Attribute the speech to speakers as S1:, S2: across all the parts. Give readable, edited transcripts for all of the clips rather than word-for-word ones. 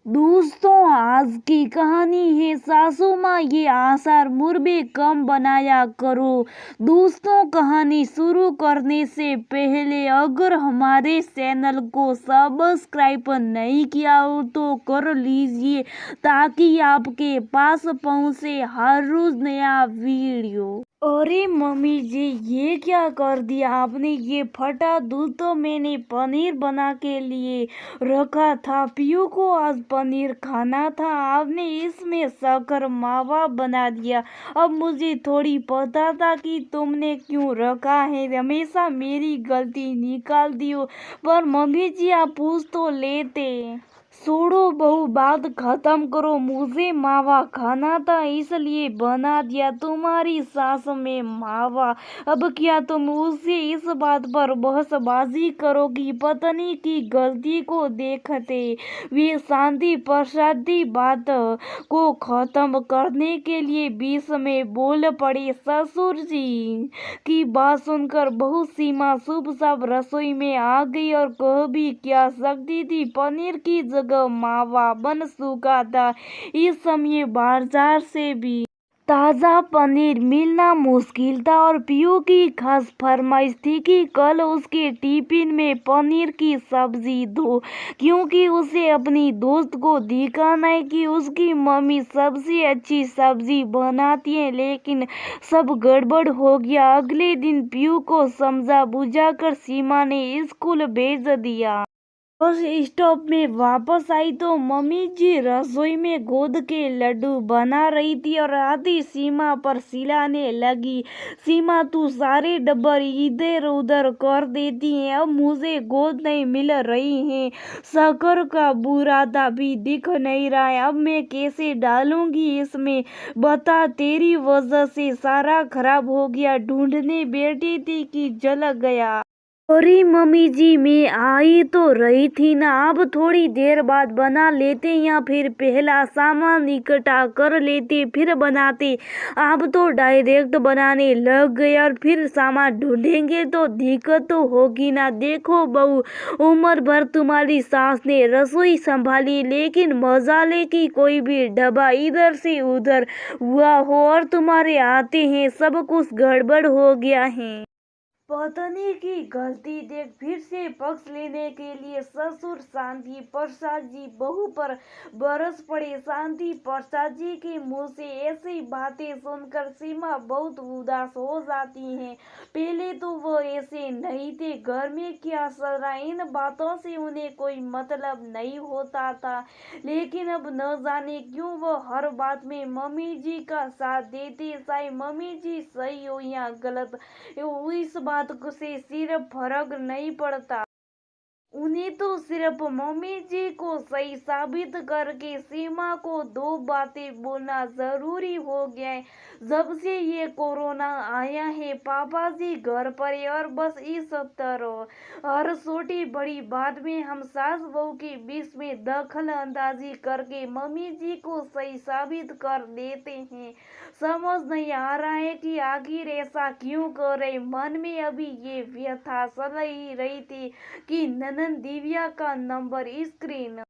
S1: दोस्तों, आज की कहानी है सासू माँ ये आसार मुरबे कम बनाया करो। दोस्तों, कहानी शुरू करने से पहले अगर हमारे चैनल को सब्सक्राइब नहीं किया हो तो कर लीजिए ताकि आपके पास पहुंचे हर रोज नया वीडियो। अरे मम्मी जी, ये क्या कर दिया आपने? ये फटा दूध तो मैंने पनीर बना के लिए रखा था। पीयू को आज पनीर खाना था, आपने इसमें शक्कर मावा बना दिया। अब मुझे थोड़ी पता था कि तुमने क्यों रखा है। हमेशा मेरी गलती निकाल दियो। पर मम्मी जी, आप पूछ तो लेते। छोड़ो बहू, बात खत्म करो। मुझे मावा खाना था इसलिए बना दिया। तुम्हारी सास में मावा। अब क्या तुम उससे इस बात पर बहसबाजी करोगी? पत्नी की गलती को देखते वे शांति प्रसाद बात को खत्म करने के लिए बीच में बोल पड़े। ससुर जी की बात सुनकर बहू सीमा शुभ सब रसोई में आ गई और कह भी क्या सकती थी। पनीर की जगह मावा बन चुका था। इस समय बाजार से भी ताज़ा पनीर मिलना मुश्किल था और पीयू की खास फरमाइश थी कि कल उसके टिफिन में पनीर की सब्जी दो, क्योंकि उसे अपनी दोस्त को दिखाना है कि उसकी मम्मी सबसे अच्छी सब्जी बनाती है। लेकिन सब गड़बड़ हो गया। अगले दिन पीयू को समझा बुझाकर सीमा ने स्कूल भेज दिया। बस स्टॉप में वापस आई तो मम्मी जी रसोई में गोंद के लड्डू बना रही थी और आधी सीमा पर सिलाने लगी। सीमा, तू सारे डब्बर इधर उधर कर देती है। अब मुझे गोंद नहीं मिल रही है, शक्कर का बुरादा भी दिख नहीं रहा है। अब मैं कैसे डालूंगी इसमें? बता, तेरी वजह से सारा खराब हो गया। ढूंढने बैठी थी कि जल गया। अरे मम्मी जी, मैं आई तो रही थी ना। अब थोड़ी देर बाद बना लेते या फिर पहला सामान इकट्ठा कर लेते फिर बनाते। आप तो डायरेक्ट बनाने लग गए और फिर सामान ढूंढेंगे तो दिक्कत तो होगी ना। देखो बहू, उम्र भर तुम्हारी सास ने रसोई संभाली, लेकिन मसाले की कोई भी डब्बा इधर से उधर हुआ हो और तुम्हारे आते हैं सब कुछ गड़बड़ हो गया है। पत्नी की गलती देख फिर से पक्ष लेने के लिए ससुर शांति प्रसाद जी बहू पर बरस पड़े। शांति प्रसाद जी के मुंह से ऐसी बातें सुनकर सीमा बहुत उदास हो जाती हैं। पहले तो वो ऐसे नहीं थे, घर में क्या चल रहा है इन बातों से उन्हें कोई मतलब नहीं होता था। लेकिन अब न जाने क्यों वो हर बात में मम्मी जी का साथ देते, चाहे मम्मी जी सही हो या गलत। इस बात से सिर्फ फर्क नहीं पड़ता, उन्हें तो सिर्फ मम्मी जी को सही साबित करके सीमा को दो बातें बोलना जरूरी हो गया है। जब से ये कोरोना आया है पापा जी घर पर है और बस इस तरह हर छोटी बड़ी बात में हम सास बहू के बीच में दखल अंदाजी करके मम्मी जी को सही साबित कर देते हैं। समझ नहीं आ रहा है कि आखिर ऐसा क्यों कर रहे। मन में अभी ये व्यथा चल ही रही थी कि ननद दिव्या का नंबर स्क्रीन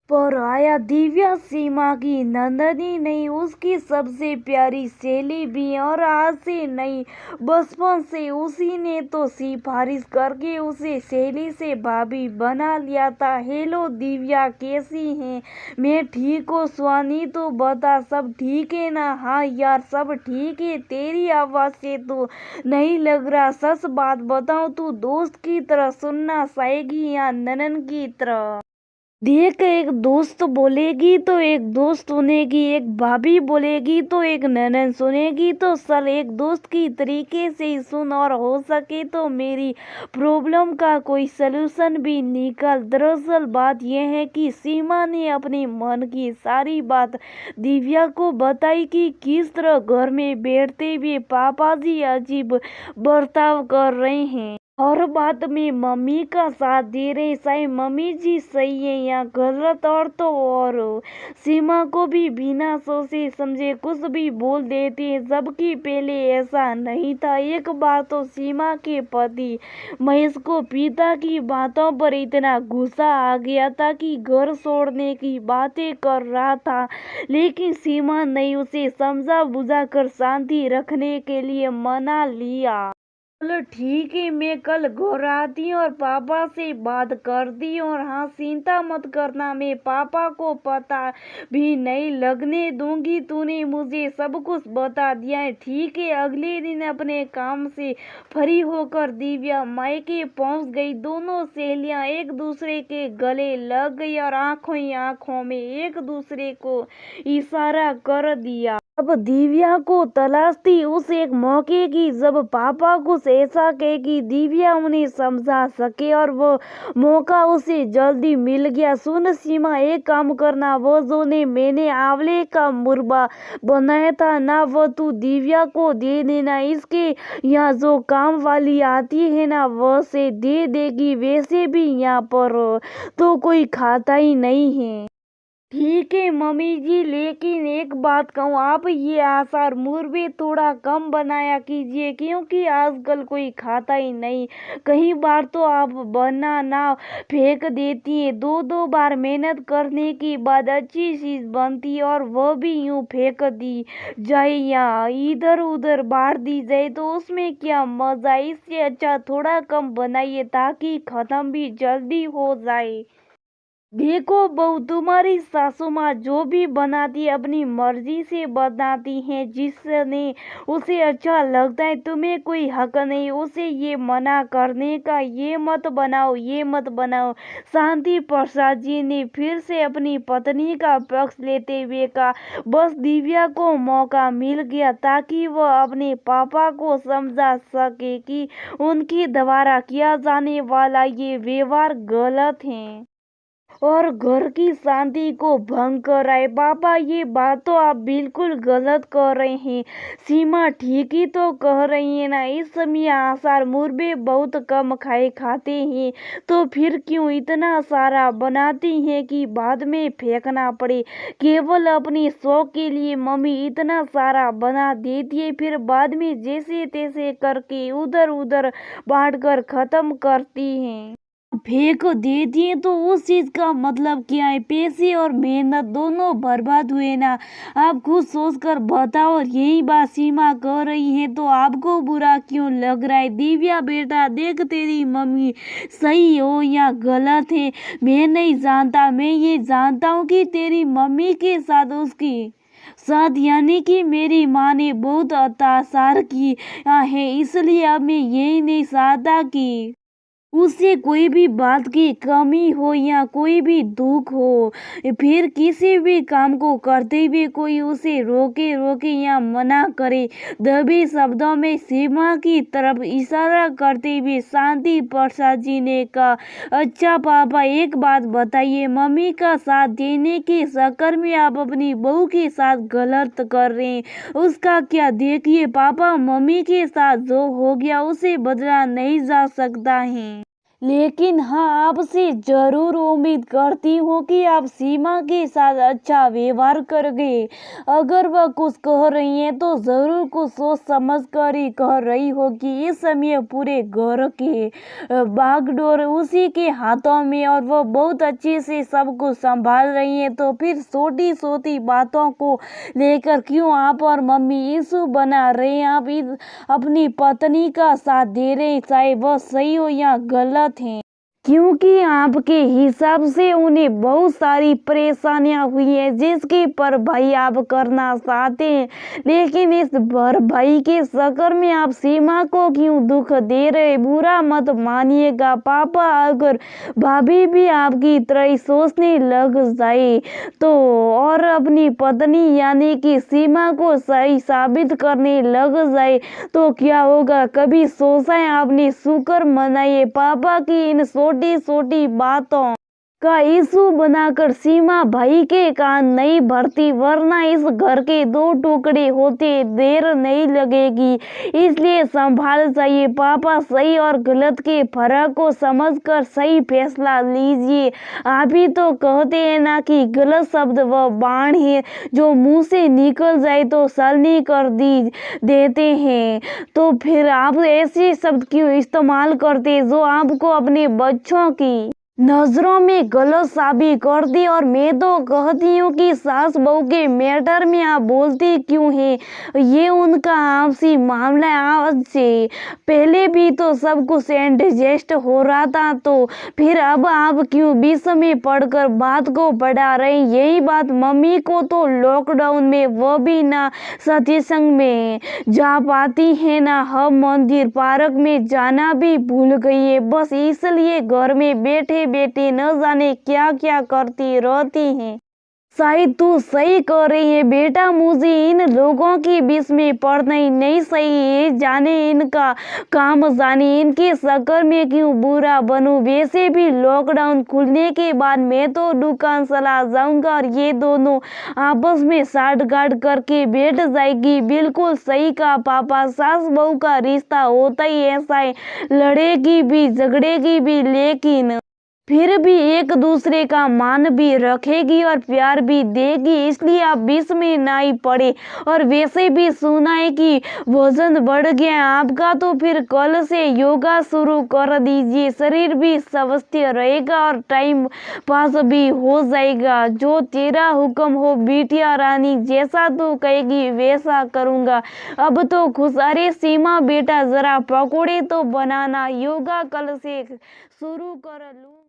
S1: पर आया। दिव्या सीमा की नंदनी नहीं, उसकी सबसे प्यारी सहेली भी, और आज से नहीं बचपन से उसी ने तो सिफारिश करके उसे सहेली से भाभी बना लिया था। हेलो दिव्या, कैसी हैं? मैं ठीक हूँ। स्वानी, तो बता सब ठीक है ना? हाँ यार, सब ठीक है। तेरी आवाज से तो नहीं लग रहा। सच बात बताऊं, तू दोस्त की तरह सुनना चाहेगी या ननन की तरह? देख, एक दोस्त बोलेगी तो एक दोस्त सुनेगी, एक भाभी बोलेगी तो एक ननन सुनेगी। तो चल एक दोस्त की तरीके से ही सुन और हो सके तो मेरी प्रॉब्लम का कोई सलूशन भी निकाल। दरअसल बात यह है कि सीमा ने अपने मन की सारी बात दिव्या को बताई कि किस तरह घर में बैठते हुए पापा जी अजीब बर्ताव कर रहे हैं। हर बात में मम्मी का साथ दे रहे, चाहे मम्मी जी सही है या गलत। और तो और सीमा को भी बिना सोचे समझे कुछ भी बोल देते हैं, जबकि पहले ऐसा नहीं था। एक बार तो सीमा के पति महेश को पिता की बातों पर इतना गुस्सा आ गया था कि घर छोड़ने की बातें कर रहा था, लेकिन सीमा ने उसे समझा बुझा कर शांति रखने के लिए मना लिया। चलो ठीक है, मैं कल घर आती हूँ और पापा से बात करती हूँ। और हाँ, चिंता मत करना, मैं पापा को पता भी नहीं लगने दूंगी। तूने मुझे सब कुछ बता दिया है। ठीक है। अगले दिन अपने काम से फ्री होकर दिव्या मायके पहुंच गई। दोनों सहेलियां एक दूसरे के गले लग गई और आंखों ही आंखों में एक दूसरे को इशारा कर दिया। अब दिव्या को तलाश थी उस एक मौके की, जब पापा कुछ ऐसा कहे कि दिव्या उन्हें समझा सके, और वो मौका उसे जल्दी मिल गया। सुन सीमा, एक काम करना, वो जो ने मैंने आंवले का मुरब्बा बनाया था ना, वो तू दिव्या को दे देना। इसके यहाँ जो काम वाली आती है ना, वो से दे देगी। वैसे भी यहाँ पर तो कोई खाता ही नहीं है। ठीक है मम्मी जी, लेकिन एक बात कहूँ, आप ये आचार मुरब्बे थोड़ा कम बनाया कीजिए, क्योंकि आजकल कोई खाता ही नहीं। कई बार तो आप बना ना फेंक देती हैं। दो दो बार मेहनत करने के बाद अच्छी चीज बनती है और वो भी यूं फेंक दी जाए या इधर उधर बांट दी जाए, तो उसमें क्या मजा। इससे अच्छा थोड़ा कम बनाइए ताकि खत्म भी जल्दी हो जाए। देखो बहू, तुम्हारी सासू माँ जो भी बनाती है अपनी मर्जी से बनाती है, जिसने उसे अच्छा लगता है। तुम्हें कोई हक नहीं उसे ये मना करने का, ये मत बनाओ ये मत बनाओ। शांति प्रसाद जी ने फिर से अपनी पत्नी का पक्ष लेते हुए कहा। बस दिव्या को मौका मिल गया ताकि वह अपने पापा को समझा सके कि उनके द्वारा किया जाने वाला ये व्यवहार गलत है और घर की शांति को भंग कर रहा है। पापा, ये बात तो आप बिल्कुल गलत कर रहे हैं। सीमा ठीक ही तो कह रही है ना। इस समय आसार मुरब्बे बहुत कम खाते हैं, तो फिर क्यों इतना सारा बनाती हैं कि बाद में फेंकना पड़े। केवल अपने शौक के लिए मम्मी इतना सारा बना देती है, फिर बाद में जैसे तैसे करके उधर उधर बांट कर खत्म करती हैं। फेंक दे दिए तो उस चीज का मतलब क्या है। पैसे और मेहनत दोनों बर्बाद हुए ना। आप खुद सोच कर बताओ। और यही बात सीमा कह रही है तो आपको बुरा क्यों लग रहा है। दिव्या बेटा, देख तेरी मम्मी सही हो या गलत है मैं नहीं जानता। मैं ये जानता हूँ कि तेरी मम्मी के साथ उसकी साथ यानी कि मेरी माँ ने बहुत अत्याचार किया है, इसलिए अब मैं यही नहीं चाहता कि उससे कोई भी बात की कमी हो या कोई भी दुख हो। फिर किसी भी काम को करते हुए कोई उसे रोके रोके या मना करे। दबे शब्दों में सीमा की तरफ इशारा करते हुए शांति प्रसाद जी ने कहा। अच्छा पापा, एक बात बताइए, मम्मी का साथ देने के चक्कर में आप अपनी बहू के साथ गलत कर रहे हैं, उसका क्या। देखिए पापा, मम्मी के साथ जो हो गया उसे बदला नहीं जा सकता है, लेकिन हाँ, आपसे जरूर उम्मीद करती हूँ कि आप सीमा के साथ अच्छा व्यवहार करोगे। अगर वह कुछ कह रही है तो जरूर कुछ सोच समझ कर ही कह रही होगी। इस समय पूरे घर के बागडोर उसी के हाथों में और वह बहुत अच्छे से सब कुछ संभाल रही है, तो फिर छोटी छोटी बातों को लेकर क्यों आप और मम्मी इशू बना रहे हैं। आप अपनी पत्नी का साथ दे रहे हैं, चाहे वह सही हो या गलत है, क्योंकि आपके हिसाब से उन्हें बहुत सारी परेशानियां हुई है जिसकी भरपाई आप करना चाहते हैं। लेकिन इस भरपाई के चक्कर में आप सीमा को क्यों दुख दे रहे। बुरा मत मानिएगा पापा, अगर भाभी भी आपकी तरह सोचने लग जाए तो और अपनी पत्नी यानी कि सीमा को सही साबित करने लग जाए तो क्या होगा। कभी सोचा है आपने। शुक्र मनाइए पापा की इन छोटी छोटी बातों का इशू बनाकर सीमा भाई के कान नहीं भरती, वरना इस घर के दो टुकड़े होते देर नहीं लगेगी। इसलिए संभाल जाइए पापा, सही और गलत के फर्क को समझकर सही फैसला लीजिए। आप ही तो कहते हैं ना कि गलत शब्द व बाण है जो मुंह से निकल जाए तो सलनी कर दी देते हैं। तो फिर आप ऐसे शब्द क्यों इस्तेमाल करते जो आपको अपने बच्चों की नजरों में गलत साबित कर दी। और मैं तो कहती हूँ कि सास बहू के मैटर में आप बोलती क्यों हैं? ये उनका आपसी मामला है। आज से पहले भी तो सब कुछ एडजस्ट हो रहा था, तो फिर अब आप क्यों बीच में पढ़कर बात को बढ़ा रहे? यही बात मम्मी को तो लॉकडाउन में वो भी ना सत्संग में जा पाती है, ना हम मंदिर पार्क में जाना भी भूल गई है, बस इसलिए घर में बैठे बेटी न जाने क्या क्या करती रहती हैं। शायद तू सही कह रही है बेटा, मुझे इन लोगों के बीच में पड़ना ही नहीं सही है। जाने इनका काम जाने, इनके शक्कर में क्यों बुरा बनूं। वैसे भी लॉकडाउन खुलने के बाद मैं तो दुकान चला जाऊंगा और ये दोनों आपस में साठ-गांठ करके बैठ जाएगी। बिल्कुल सही कहा पापा, सास बहू का रिश्ता होता ही ऐसा है, लड़ेगी भी झगड़ेगी भी, लेकिन फिर भी एक दूसरे का मान भी रखेगी और प्यार भी देगी। इसलिए आप बीच में ना ही पड़े। और वैसे भी सुना है कि वजन बढ़ गया आपका, तो फिर कल से योगा शुरू कर दीजिए, शरीर भी स्वस्थ रहेगा और टाइम पास भी हो जाएगा। जो तेरा हुक्म हो बिटिया रानी, जैसा तू कहेगी वैसा करूँगा। अब तो खुश। अरे सीमा बेटा, जरा पकौड़े तो बनाना, योगा कल से शुरू कर लूँ।